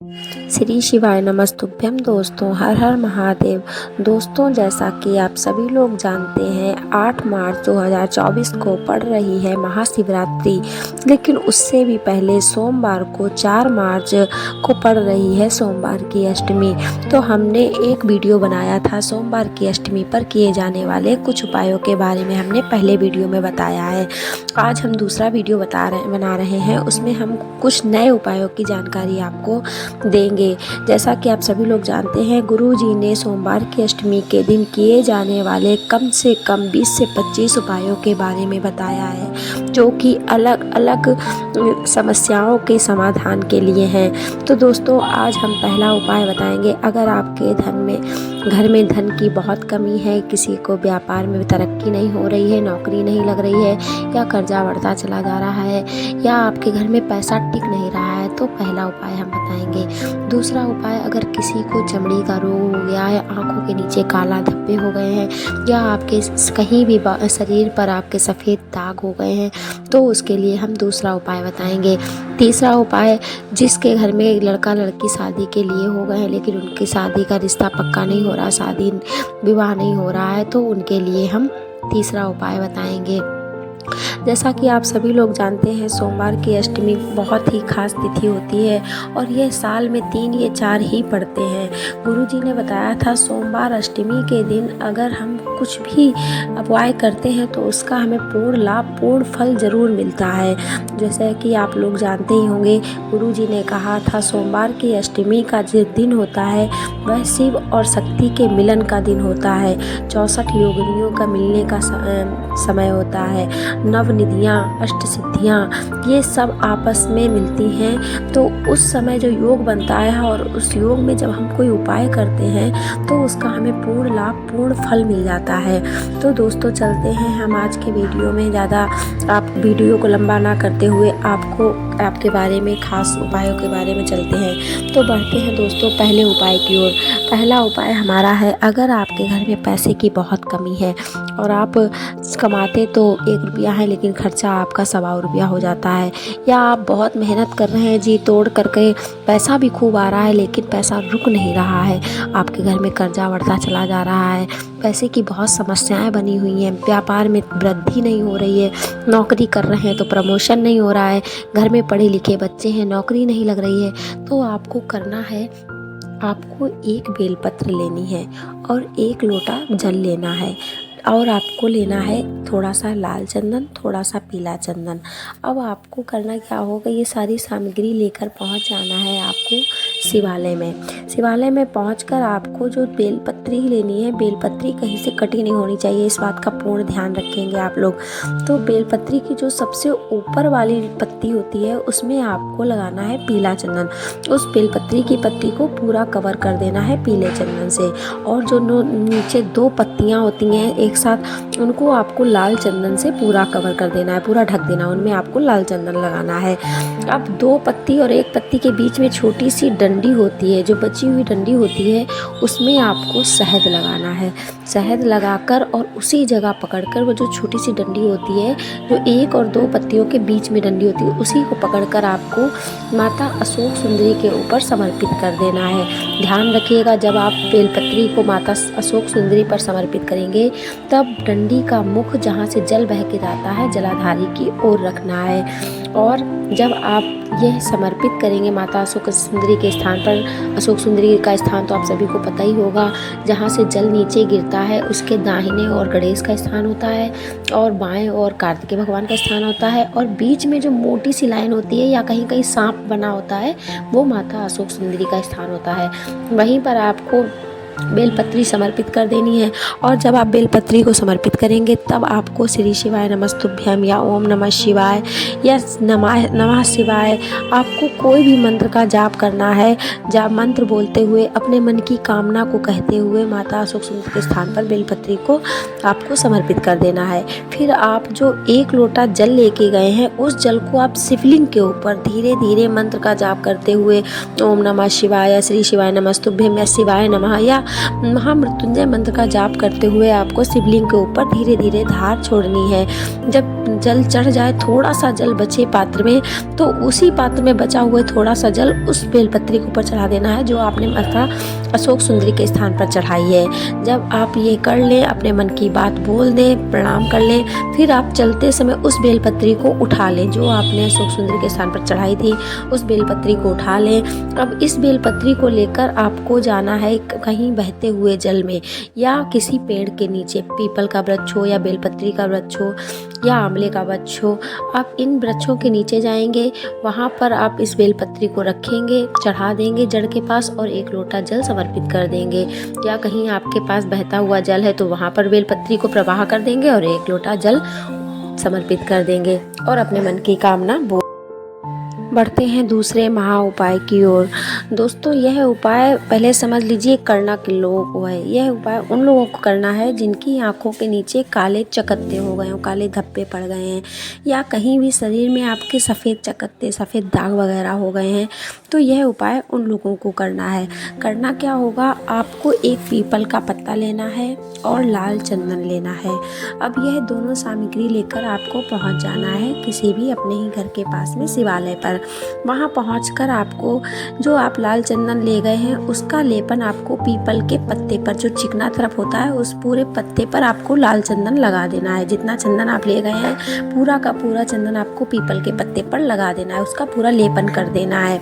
श्री शिवाय नमस्तुभ्यम। दोस्तों, हर हर महादेव। दोस्तों, जैसा कि आप सभी लोग जानते हैं, 8 मार्च 2024 को पड़ रही है महाशिवरात्रि, लेकिन उससे भी पहले सोमवार को 4 मार्च को पड़ रही है सोमवार की अष्टमी। तो हमने एक वीडियो बनाया था सोमवार की अष्टमी पर किए जाने वाले कुछ उपायों के बारे में, हमने पहले वीडियो में बताया है। आज हम दूसरा वीडियो बना रहे हैं, उसमें हम कुछ नए उपायों की जानकारी आपको देंगे। जैसा कि आप सभी लोग जानते हैं, गुरु जी ने सोमवार की अष्टमी के दिन किए जाने वाले कम से कम 20 से 25 उपायों के बारे में बताया है, जो कि अलग अलग समस्याओं के समाधान के लिए हैं। तो दोस्तों, आज हम पहला उपाय बताएंगे। अगर आपके घर में धन की बहुत कमी है, किसी को व्यापार में तरक्की नहीं हो रही है, नौकरी नहीं लग रही है, या कर्जा बढ़ता चला जा रहा है, या आपके घर में पैसा टिक नहीं रहा है, तो पहला उपाय हम बताएंगे। दूसरा उपाय, अगर किसी को चमड़ी का रोग हो गया है, आंखों के नीचे काला धब्बे हो गए हैं, या आपके कहीं भी शरीर पर आपके सफ़ेद दाग हो गए हैं, तो उसके लिए हम दूसरा उपाय बताएंगे। तीसरा उपाय, जिसके घर में लड़का लड़की शादी के लिए हो गए हैं, लेकिन उनकी शादी का रिश्ता पक्का नहीं हो रहा, शादी विवाह नहीं हो रहा है, तो उनके लिए हम तीसरा उपाय बताएंगे। जैसा कि आप सभी लोग जानते हैं, सोमवार की अष्टमी बहुत ही खास तिथि होती है, और यह साल में 3 या 4 ही पड़ते हैं। गुरुजी ने बताया था, सोमवार अष्टमी के दिन अगर हम कुछ भी उपाय करते हैं तो उसका हमें पूर्ण लाभ, पूर्ण फल जरूर मिलता है। जैसे कि आप लोग जानते ही होंगे, गुरुजी ने कहा था, सोमवार की अष्टमी का जो दिन होता है वह शिव और शक्ति के मिलन का दिन होता है। 64 योगिनियों का मिलने का समय होता है। नवनिधियाँ, अष्ट सिद्धियाँ, ये सब आपस में मिलती हैं, तो उस समय जो योग बनता है, और उस योग में जब हम कोई उपाय करते हैं तो उसका हमें पूर्ण लाभ, पूर्ण फल मिल जाता है। तो दोस्तों, चलते हैं हम आज के वीडियो में। ज़्यादा आप वीडियो को लंबा ना करते हुए आपके बारे में, खास उपायों के बारे में चलते हैं। तो बढ़ते हैं दोस्तों पहले उपाय की ओर। पहला उपाय हमारा है, अगर आपके घर में पैसे की बहुत कमी है और आप कमाते तो 1 रुपया है, लेकिन खर्चा आपका 1.25 रुपया हो जाता है, या आप बहुत मेहनत कर रहे हैं जी तोड़ करके, पैसा भी खूब आ रहा है लेकिन पैसा रुक नहीं रहा है, आपके घर में कर्जा बढ़ता चला जा रहा है, पैसे की बहुत समस्याएं बनी हुई हैं, व्यापार में वृद्धि नहीं हो रही है, नौकरी कर रहे हैं तो प्रमोशन नहीं हो रहा है, घर में पढ़े लिखे बच्चे हैं, नौकरी नहीं लग रही है, तो आपको करना है, आपको 1 बेलपत्र लेनी है और 1 लोटा जल लेना है, और आपको लेना है थोड़ा सा लाल चंदन, थोड़ा सा पीला चंदन। अब आपको करना क्या होगा, ये सारी सामग्री लेकर पहुंच जाना है आपको शिवालय में। शिवालय में पहुंचकर आपको जो बेलपत्री लेनी है, बेलपत्री कहीं से कटी नहीं होनी चाहिए, इस बात का पूर्ण ध्यान रखेंगे आप लोग। तो बेलपत्री की जो सबसे ऊपर वाली पत्ती होती है, उसमें आपको लगाना है पीला चंदन। उस बेलपत्री की पत्ती को पूरा कवर कर देना है पीले चंदन से, और जो नीचे 2 पत्तियाँ होती हैं एक साथ, उनको आपको लाल चंदन से पूरा कवर कर देना है, पूरा ढक देना, उनमें आपको लाल चंदन लगाना है। अब 2 पत्ती और 1 पत्ती के बीच में छोटी सी डंडी होती है, जो बची हुई डंडी होती है, उसमें आपको शहद लगाना है। शहद लगाकर और उसी जगह पकड़कर, वो जो छोटी सी डंडी होती है, जो 1 और 2 पत्तियों के बीच में डंडी होती है, उसी को पकड़कर आपको माता अशोक सुंदरी के ऊपर समर्पित कर देना है। ध्यान रखिएगा, जब आप बेलपत्री को माता अशोक सुंदरी पर समर्पित करेंगे, तब डंडी का मुख जहाँ से जल बह के जाता है, जलाधारी की ओर रखना है। और जब आप यह समर्पित करेंगे माता अशोक सुंदरी के स्थान पर, अशोक सुंदरी का स्थान तो आप सभी को पता ही होगा, जहाँ से जल नीचे गिरता है उसके दाहिने और गणेश का स्थान होता है, और बाएं और कार्तिकेय भगवान का स्थान होता है, और बीच में जो मोटी सी लाइन होती है या कहीं कहीं सांप बना होता है, वो माता अशोक सुंदरी का स्थान होता है। वहीं पर आपको बेलपत्री समर्पित कर देनी है। और जब आप बेलपत्री को समर्पित करेंगे, तब आपको श्री शिवाय नमस्तुभ्यम, या ओम नमः शिवाय, या नमः शिवाय, आपको कोई भी मंत्र का जाप करना है। जाप मंत्र बोलते हुए, अपने मन की कामना को कहते हुए, माता अशोक सुंदरी के स्थान पर बेलपत्री को आपको समर्पित कर देना है। फिर आप जो 1 लोटा जल लेके गए हैं, उस जल को आप शिवलिंग के ऊपर धीरे धीरे मंत्र का जाप करते हुए, ओम नमः शिवाय, श्री शिवाय नमस्तुभ्यम, या शिवाय नमः, या महामृत्युंजय मंत्र का जाप करते हुए आपको शिवलिंग के ऊपर धीरे धीरे धार छोड़नी है। जब जल चढ़ जाए, थोड़ा सा जल बचे पात्र में, तो उसी पात्र में बचा हुआ थोड़ा सा जल उस बेलपत्री के ऊपर चढ़ा देना है जो आपने माता अशोक सुंदरी के स्थान पर चढ़ाई है। जब आप ये कर लें, अपने मन की बात बोल दें, प्रणाम कर लें, फिर आप चलते समय उस बेलपत्री को उठा लें जो आपने अशोक सुंदरी के स्थान पर चढ़ाई थी, उस बेलपत्री को उठा लें। अब इस बेलपत्री को लेकर आपको जाना है कहीं बहते हुए जल में या किसी पेड़ के नीचे, पीपल का वृक्ष हो या बेलपत्री का वृक्ष हो या आंवले का वृक्ष हो, आप इन वृक्षों के नीचे जाएंगे, वहाँ पर आप इस बेलपत्री को रखेंगे, चढ़ा देंगे जड़ के पास और एक लोटा जल समर्पित कर देंगे। या कहीं आपके पास बहता हुआ जल है तो वहाँ पर बेलपत्री को प्रवाह कर देंगे और एक लोटा जल समर्पित कर देंगे और अपने मन की कामना बोल। बढ़ते हैं दूसरे महा उपाय की ओर। दोस्तों, यह उपाय पहले समझ लीजिए करना किन लोगों को है। यह उपाय उन लोगों को करना है जिनकी आंखों के नीचे काले चकत्ते हो गए हों, काले धब्बे पड़ गए हैं या कहीं भी शरीर में आपके सफ़ेद चकत्ते, सफ़ेद दाग वगैरह हो गए हैं, तो यह उपाय उन लोगों को करना है। करना क्या होगा, आपको एक पीपल का पत्ता लेना है और लाल चंदन लेना है। अब यह दोनों सामग्री लेकर आपको पहुंच जाना है किसी भी अपने ही घर के पास में शिवालय पर। वहां पहुंचकर आपको जो आप लाल चंदन ले गए हैं उसका लेपन आपको पीपल के पत्ते पर, जो चिकना तरफ होता है उस पूरे पत्ते पर आपको लाल चंदन लगा देना है। जितना चंदन आप ले गए हैं पूरा का पूरा चंदन आपको पीपल के पत्ते पर लगा देना है, उसका पूरा लेपन कर देना है।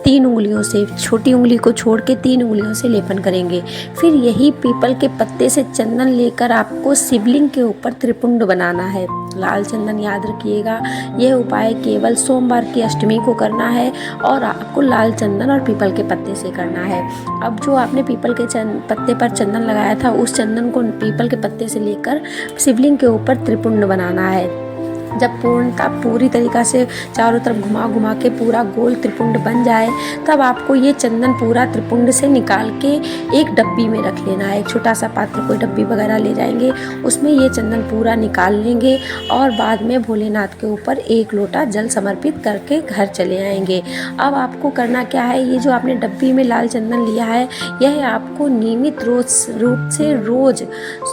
3 उंगलियों से, छोटी उंगली को छोड़ के 3 उंगलियों से लेपन करेंगे। फिर यही पीपल के पत्ते से चंदन लेकर आपको शिवलिंग के ऊपर त्रिपुंड बनाना है। लाल चंदन याद रखिएगा, यह उपाय केवल सोमवार की अष्टमी को करना है और आपको लाल चंदन और पीपल के पत्ते से करना है। अब जो आपने पीपल के पत्ते पर चंदन लगाया था उस चंदन को पीपल के पत्ते से लेकर शिवलिंग के ऊपर त्रिपुंड बनाना है। जब पूर्णता पूरी तरीक़ा से चारों तरफ घुमा घुमा के पूरा गोल त्रिपुंड बन जाए तब आपको ये चंदन पूरा त्रिपुंड से निकाल के एक डब्बी में रख लेना है। एक छोटा सा पात्र, कोई डब्बी वगैरह ले जाएंगे, उसमें ये चंदन पूरा निकाल लेंगे और बाद में भोलेनाथ के ऊपर एक लोटा जल समर्पित करके घर चले आएंगे। अब आपको करना क्या है, ये जो आपने डब्बी में लाल चंदन लिया है यह आपको नियमित रूप से रोज़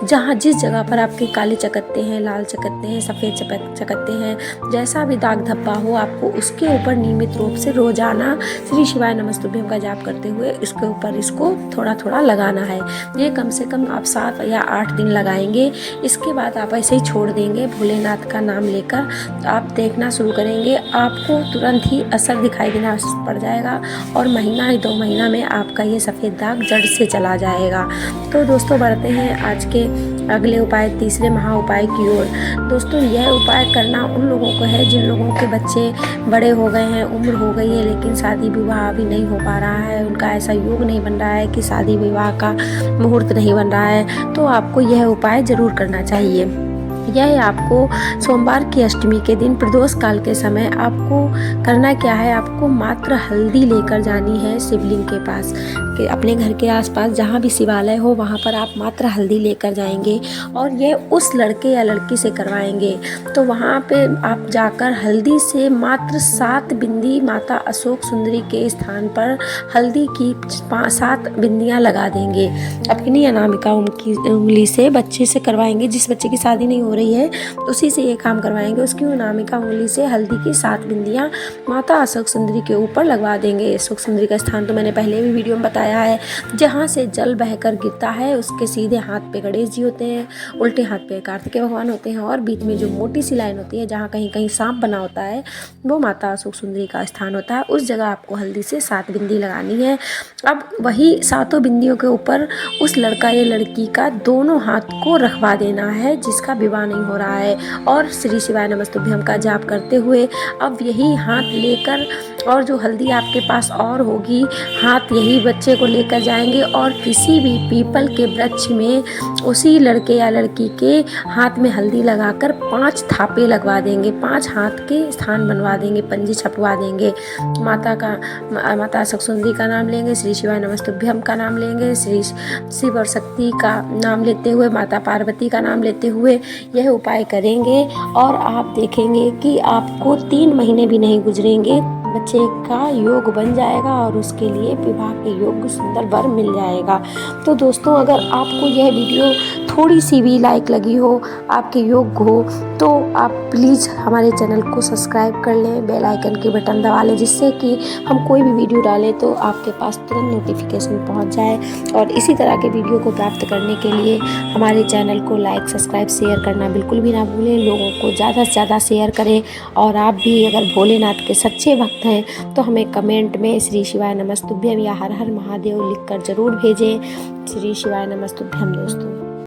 जहाँ जिस जगह पर आपके काले चकत्ते हैं, लाल चकत्ते हैं, सफ़ेद चकत्ते हैं, जैसा भी दाग धब्बा हो आपको उसके ऊपर नियमित रूप से रोजाना श्री शिवाय नमस्तुभ्यम का जाप करते हुए इसके ऊपर इसको थोड़ा थोड़ा लगाना है। ये कम से कम आप 7 या 8 दिन लगाएंगे। इसके बाद आप ऐसे ही छोड़ देंगे। भोलेनाथ का नाम लेकर आप देखना शुरू करेंगे, आपको तुरंत ही असर दिखाई देना पड़ जाएगा और महीना या 2 महीना में आपका ये सफ़ेद दाग जड़ से चला जाएगा। तो दोस्तों, बढ़ते हैं आज के अगले उपाय, तीसरे महा उपाय की ओर। दोस्तों, यह उपाय करना उन लोगों को है जिन लोगों के बच्चे बड़े हो गए हैं, उम्र हो गई है लेकिन शादी विवाह अभी नहीं हो पा रहा है, उनका ऐसा योग नहीं बन रहा है कि शादी विवाह का मुहूर्त नहीं बन रहा है, तो आपको यह उपाय ज़रूर करना चाहिए। यह आपको सोमवार की अष्टमी के दिन प्रदोष काल के समय आपको करना क्या है, आपको मात्र हल्दी लेकर जानी है शिवलिंग के पास, कि अपने घर के आसपास जहाँ भी शिवालय हो वहाँ पर आप मात्र हल्दी लेकर जाएंगे और ये उस लड़के या लड़की से करवाएंगे। तो वहाँ पे आप जाकर हल्दी से मात्र 7 बिंदी माता अशोक सुंदरी के स्थान पर हल्दी की 7 बिंदियाँ लगा देंगे। अपनी अनामिका उंगली से बच्चे से करवाएंगे, जिस बच्चे की शादी नहीं हो रही है उसी से ये काम करवाएंगे। उसकी अनामिका उंगली से हल्दी की 7 बिंदियाँ माता अशोक सुंदरी के ऊपर लगवा देंगे। अशोक सुंदरी का स्थान तो मैंने पहले भी वीडियो में बताया है, जहाँ से जल बहकर गिरता है उसके सीधे हाथ पे गणेश जी होते हैं, उल्टे हाथ पे कार्तिकेय भगवान होते हैं और बीच में जो मोटी सी लाइन होती है जहाँ कहीं कहीं सांप बना होता है वो माता अशोक सुंदरी का स्थान होता है। उस जगह आपको हल्दी से 7 बिंदी लगानी है। अब वही 7 बिंदियों के ऊपर उस लड़का या लड़की का दोनों हाथ को रखवा देना है जिसका विवाह नहीं हो रहा है और श्री शिवाय नमस्तुभ्यम का जाप करते हुए अब यही हाथ लेकर और जो हल्दी आपके पास और होगी हाथ यही बच्चे को लेकर जाएंगे और किसी भी पीपल के वृक्ष में उसी लड़के या लड़की के हाथ में हल्दी लगाकर 5 थापे लगवा देंगे, 5 हाथ के स्थान बनवा देंगे, पंजे छपवा देंगे। माता अशोक सुंदरी का नाम लेंगे, श्री शिवाय नमस्तुभ्यम का नाम लेंगे, श्री शिव और शक्ति का नाम लेते हुए, माता पार्वती का नाम लेते हुए यह उपाय करेंगे और आप देखेंगे कि आपको 3 महीने भी नहीं गुजरेंगे, बच्चे बच्चे का योग बन जाएगा और उसके लिए विवाह के योग्य सुंदर वर मिल जाएगा। तो दोस्तों, अगर आपको यह वीडियो थोड़ी सी भी लाइक लगी हो, आपके योग्य हो, तो आप प्लीज़ हमारे चैनल को सब्सक्राइब कर लें, बेल आइकन के बटन दबा लें, जिससे कि हम कोई भी वीडियो डालें तो आपके पास तुरंत नोटिफिकेशन पहुंच जाए। और इसी तरह के वीडियो को प्राप्त करने के लिए हमारे चैनल को लाइक, सब्सक्राइब, शेयर करना बिल्कुल भी ना भूलें। लोगों को ज़्यादा से ज़्यादा शेयर करें। और आप भी अगर भोलेनाथ के सच्चे भक्त हैं तो हमें कमेंट में श्री शिवाय नमस्तुभ्यम या हर हर महादेव लिखकर ज़रूर भेजें। श्री शिवाय नमस्तुभ्यम दोस्तों।